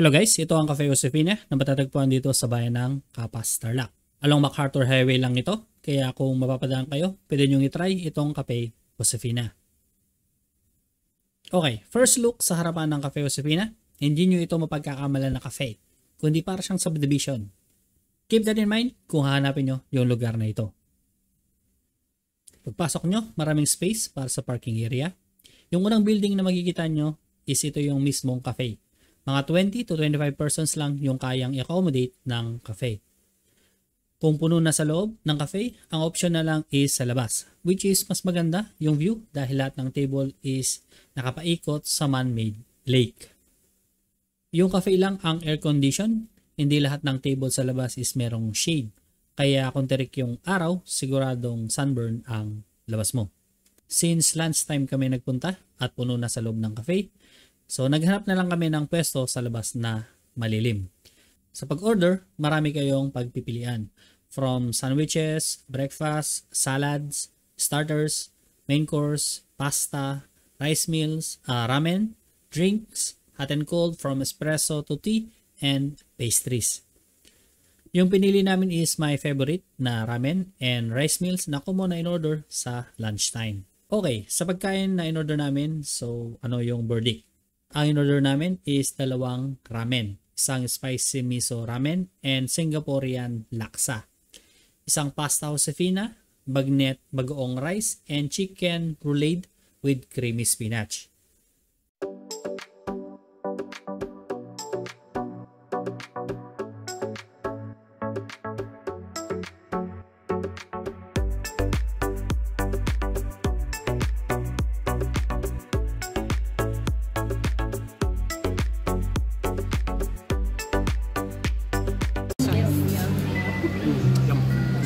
Hello guys, ito ang Cafe Josefina na matatagpuan dito sa bayan ng Capas, Tarlac. Along MacArthur Highway lang ito, kaya kung mapapadaan kayo, pwede nyo i-try itong Cafe Josefina. Okay, first look sa harapan ng Cafe Josefina, hindi nyo ito mapagkakamalan na cafe, kundi para siyang subdivision. Keep that in mind kung hahanapin nyo yung lugar na ito. Pagpasok nyo, maraming space para sa parking area. Yung unang building na makikita nyo is ito yung mismong cafe. Mga 20 to 25 persons lang yung kayang i-accommodate ng cafe. Kung puno na sa loob ng cafe, ang option na lang is sa labas, which is mas maganda yung view dahil lahat ng table is nakapaikot sa man-made lake. Yung cafe lang ang air condition, hindi lahat ng table sa labas is merong shade. Kaya kung tirik yung araw, siguradong sunburn ang labas mo. Since lunchtime kami nagpunta at puno na sa loob ng cafe, so naghanap na lang kami ng pwesto sa labas na malilim. Sa pag-order, marami kayong pagpipilian. From sandwiches, breakfast, salads, starters, main course, pasta, rice meals, ramen, drinks, hot and cold from espresso to tea, and pastries. Yung pinili namin is my favorite na ramen and rice meals na common na in-order sa lunchtime. Okay, sa pagkain na in-order namin, so ano yung verdict? Ang in-order namin is dalawang ramen. Isang spicy miso ramen and Singaporean laksa. Isang pasta Josefina, bagnet bagoong rice, and chicken roulade with creamy spinach.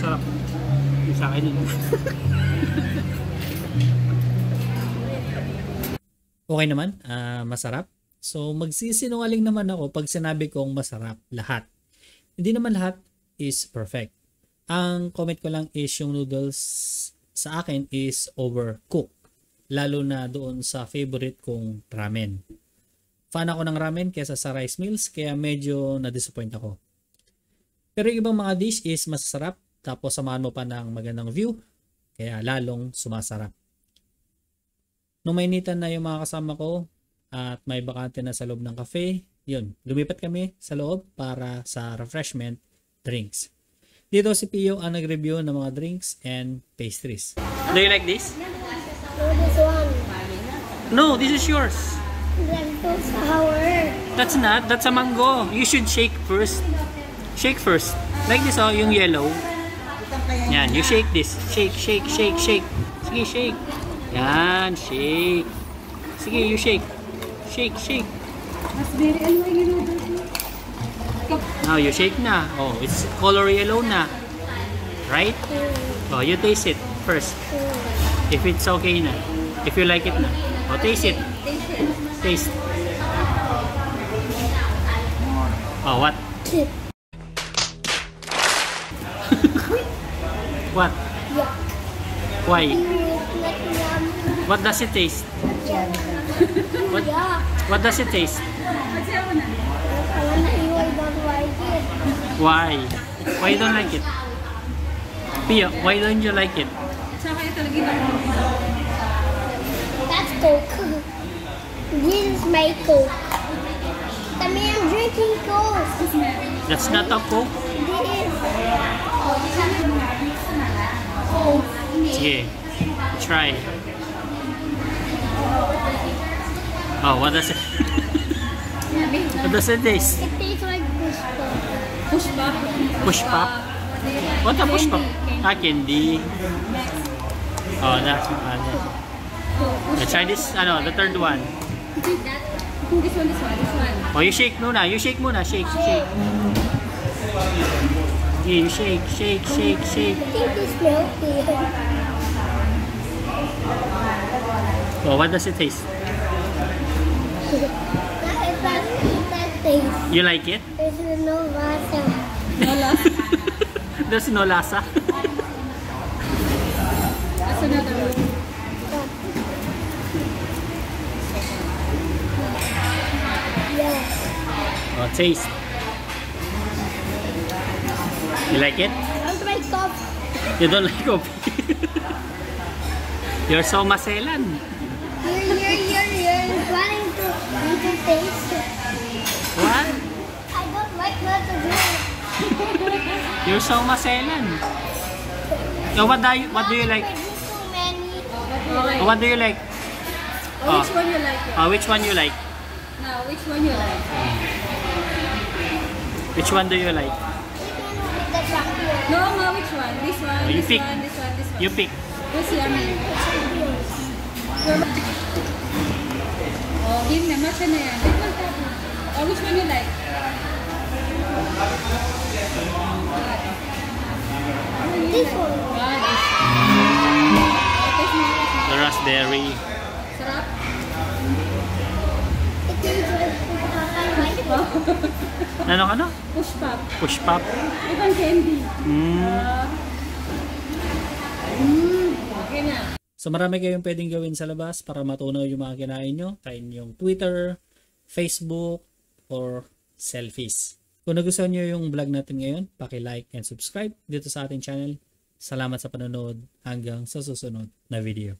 Sarap. Sa akin yun. Okay naman, masarap. So magsisinungaling naman ako pag sinabi kong masarap lahat. Hindi naman lahat is perfect. Ang comment ko lang is yung noodles sa akin is overcooked. Lalo na doon sa favorite kong ramen. Fan ako ng ramen kesa sa rice meals, kaya medyo na-disappoint ako. Pero yung ibang mga dish is masasarap, tapos samahan mo pa ng magandang view, kaya lalong sumasarap. Nung mainitan na yung mga kasama ko at may bakante na sa loob ng cafe, yun, lumipat kami sa loob para sa refreshment drinks. Dito si Pio ang nag-review ng mga drinks and pastries. Do you like this? No, this one. No, this is yours. That's so sour. That's not, that's a mango. You should shake first. Shake first. Like this, oh, yung yellow. Yan, you shake this. Shake, shake, shake, shake. Sige, shake. Yan, shake. Sige, you shake. Shake, shake. Now, you shake na. Oh, it's color yellow na. Right? Oh, you taste it first. If it's okay na. If you like it na. Oh, taste it. Taste. Oh, what? What? Yeah. Why? What does it taste? What? Yeah. What does it taste? Why? Why you don't like it? Pio, why don't you like it? That's Coke. This is my Coke. I mean, I'm drinking Coke. That's not a Coke. This is Sige, try. Oh, what does it? What does it taste? It tastes like Push pop. Push pop? What a push pop? Candy. Oh, that's let's try this. The third one. This one. Oh, you shake muna. You shake muna. Shake, shake. Yeah, you shake, shake, shake, shake. I think it's milky. Oh, what does it taste? That taste. You like it? There's no lasa. There's no lasa. That's another one. Yes. Oh, taste? You like it? I want to make coffee. You don't like coffee? You're so maselan. You're planning to taste it. What? I don't like what to do. You're so maselan. So what do you like? Too many. Okay. What do you like? Oh, which one you like? Yeah? Which one you like? Now, which one you like? Which one do you like? With the chocolate. No, no, which one? This one, Oh, you this pick. one, this one, this one. You pick. Who's yummy? Oh, give me. Matcha na yan. Which one tapo? Oh, which one you like? This one. Ah, this one. Oh, taste mo, taste mo. The raspberry. Sarap? It tastes like Ano? Push pop. Push pop. Ibang candy. Mm. Okay na. So marami kayong pwedeng gawin sa labas para matunaw yung mga kinain nyo. Kain yung Twitter, Facebook, or selfies. Kung nagustuhan nyo yung vlog natin ngayon, paki-like and subscribe dito sa ating channel. Salamat sa panonood. Hanggang sa susunod na video.